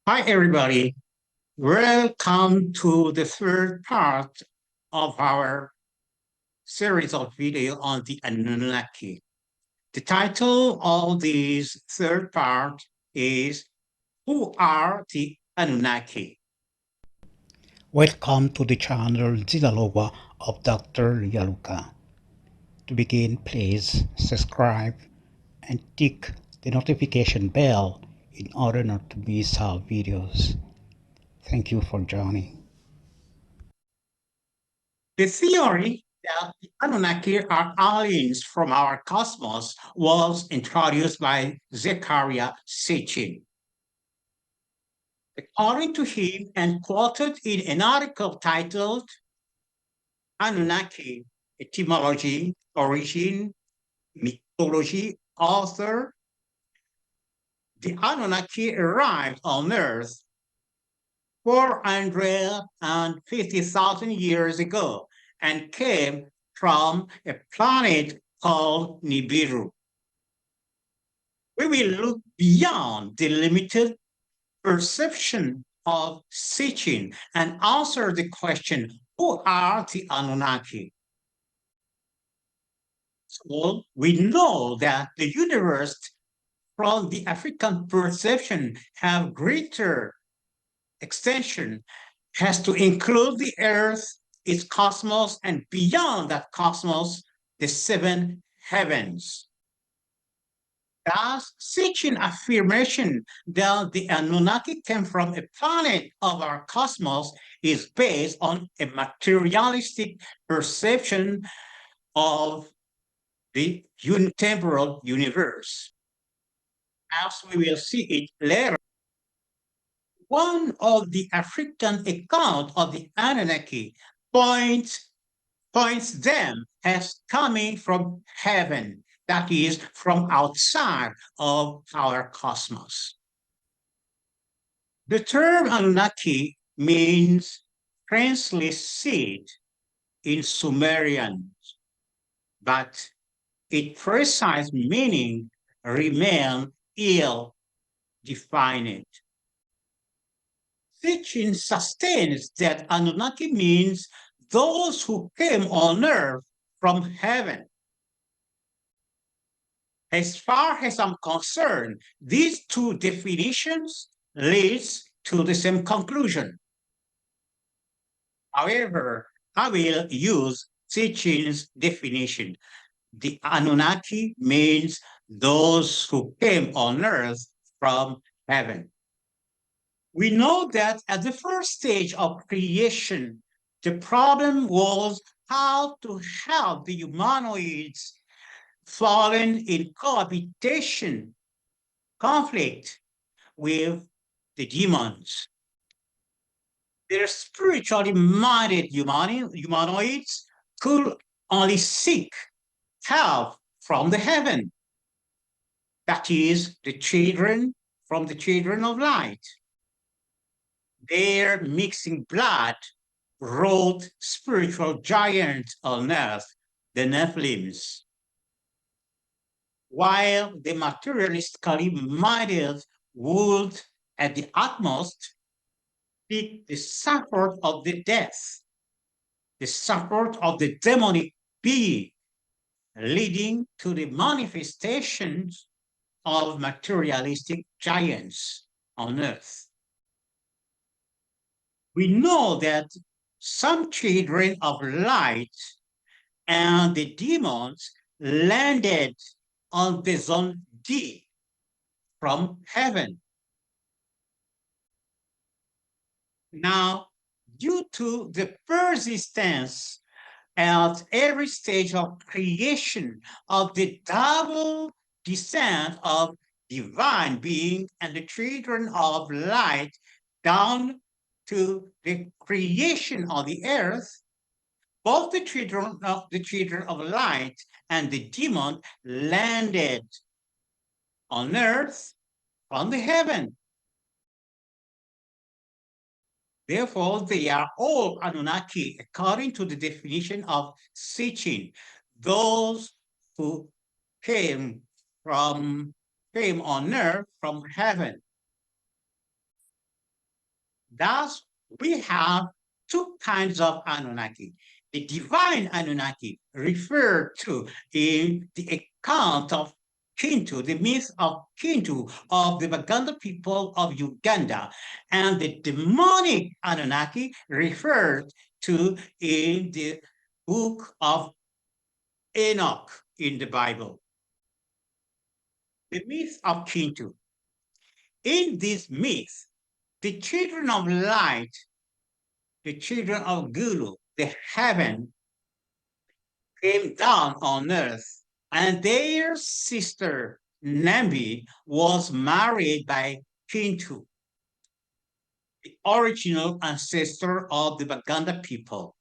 Hi, everybody. Welcome to the third part of our series of video on the Anunnaki. The title of this third part is Who are the Anunnaki? Welcome to the channel Zinalowa of Dr. Yaluka. To begin, please subscribe and tick the notification bell in order not to miss our videos. Thank you for joining. The theory that the Anunnaki are aliens from our cosmos was introduced by Zecharia Sitchin. According to him, and quoted in an article titled Anunnaki, Etymology, Origin, Mythology, Author, the Anunnaki arrived on Earth 450,000 years ago and came from a planet called Nibiru. We will look beyond the limited perception of Sitchin and answer the question, who are the Anunnaki? So we know that the universe from the African perception have greater extension, has to include the Earth, its cosmos, and beyond that cosmos, the seven heavens. Thus, such an affirmation that the Anunnaki came from a planet of our cosmos is based on a materialistic perception of the temporal universe. As we will see it later, one of the African account of the Anunnaki points them as coming from heaven, that is, from outside of our cosmos. The term Anunnaki means princeless seed in Sumerian, but its precise meaning remains ill-defined. Sitchin sustains that Anunnaki means those who came on earth from heaven. As far as I'm concerned, these two definitions leads to the same conclusion. However, I will use Sitchin's definition. The Anunnaki means those who came on earth from heaven. We know that at the first stage of creation, the problem was how to help the humanoids fallen in cohabitation, conflict with the demons. Their spiritually minded humanoids could only seek help from the heaven, that is, from the children of light. Their mixing blood wrought spiritual giants on earth, the Nephilims, while the materialistically minded would, at the utmost, seek the support of the death, the support of the demonic being, leading to the manifestations of materialistic giants on earth. We know that some children of light and the demons landed on the zone D from heaven. Now, due to the persistence at every stage of creation of the double descent of divine being and the children of light down to the creation of the earth, both the children of light and the demon landed on earth from the heaven. Therefore, they are all Anunnaki according to the definition of Sitchin, those who came on earth from heaven. Thus, we have two kinds of Anunnaki. The divine Anunnaki referred to in the account of Kintu, the myth of Kintu of the Baganda people of Uganda, and the demonic Anunnaki referred to in the book of Enoch in the Bible. The myth of Kintu. In this myth, the children of light, the children of Gulu, the heaven, came down on earth, and their sister Nambi was married by Kintu, the original ancestor of the Baganda people,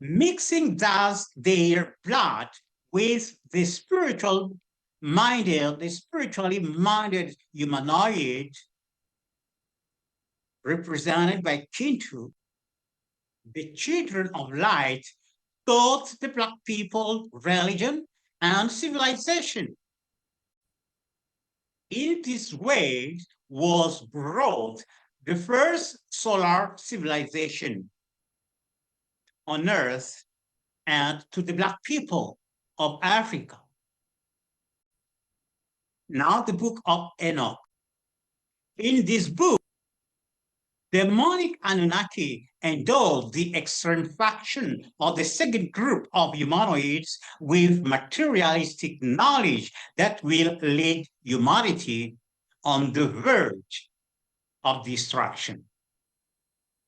mixing thus their blood with the spiritually minded humanoid represented by Kintu. The children of light taught the black people religion and civilization. In this way was brought the first solar civilization on earth and to the black people of Africa. Now the book of Enoch. In this book, demonic Anunnaki endowed the extreme faction of the second group of humanoids with materialistic knowledge that will lead humanity on the verge of destruction.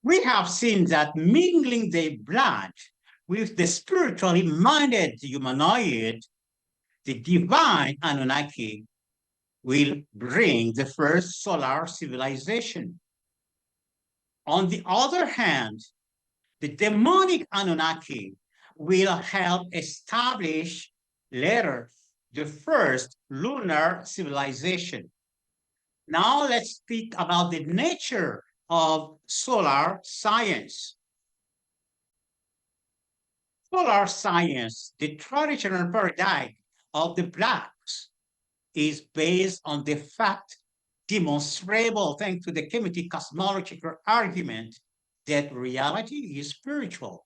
We have seen that mingling their blood with the spiritually minded humanoid, the divine Anunnaki, will bring the first solar civilization. On the other hand, the demonic Anunnaki will help establish later the first lunar civilization. Now let's speak about the nature of solar science. Solar science, the traditional paradigm of the blacks, is based on the fact demonstrable thanks to the Kemetic cosmological argument that reality is spiritual.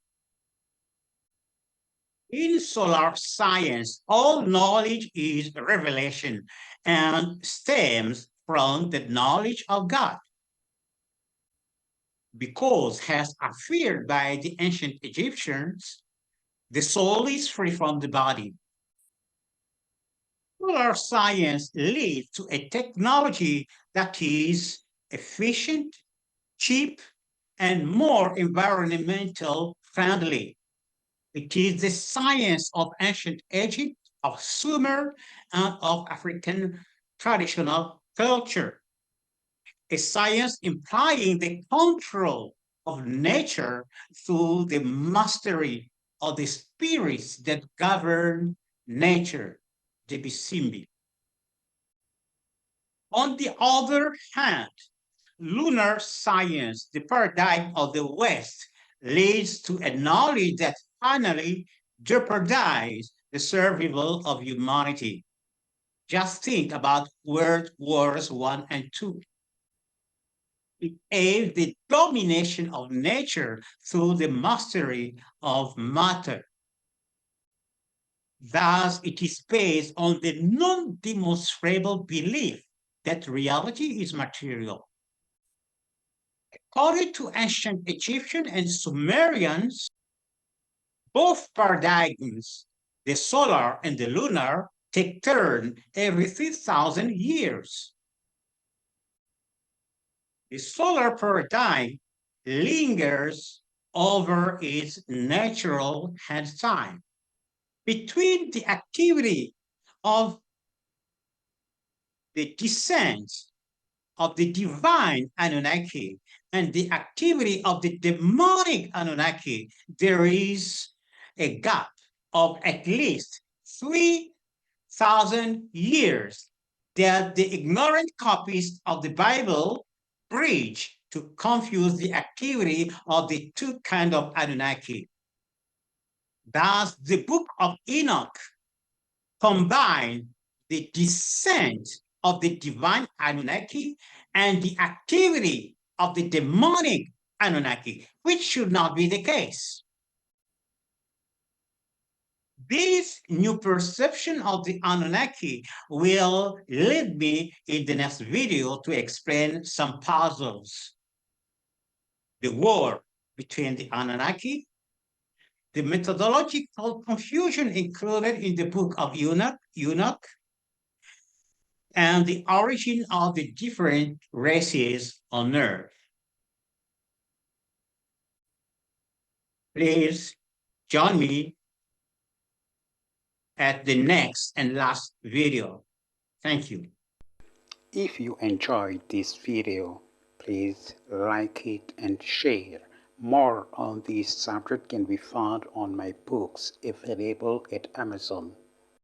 In solar science, all knowledge is revelation and stems from the knowledge of God. Because, as affirmed by the ancient Egyptians, the soul is free from the body. Solar science leads to a technology that is efficient, cheap, and more environmental friendly. It is the science of ancient Egypt, of Sumer, and of African traditional culture. A science implying the control of nature through the mastery of the spirits that govern nature, the Bisimbi. On the other hand, lunar science, the paradigm of the West, leads to a knowledge that finally jeopardizes the survival of humanity. Just think about World Wars I and II. It aimed the domination of nature through the mastery of matter. Thus, it is based on the non-demonstrable belief that reality is material. According to ancient Egyptian and Sumerians, both paradigms, the solar and the lunar, take turn every 3,000 years. The solar paradigm lingers over its natural head time. Between the activity of the descent of the divine Anunnaki and the activity of the demonic Anunnaki, there is a gap of at least 3,000 years that the ignorant copies of the Bible bridge to confuse the activity of the two kinds of Anunnaki. Thus, the book of Enoch combines the descent of the divine Anunnaki and the activity of the demonic Anunnaki, which should not be the case. This new perception of the Anunnaki will lead me in the next video to explain some puzzles. The war between the Anunnaki, the methodological confusion included in the book of Enoch, and the origin of the different races on Earth. Please join me at the next and last video. Thank you. If you enjoyed this video, please like it and share. More on this subject can be found on my books available at Amazon.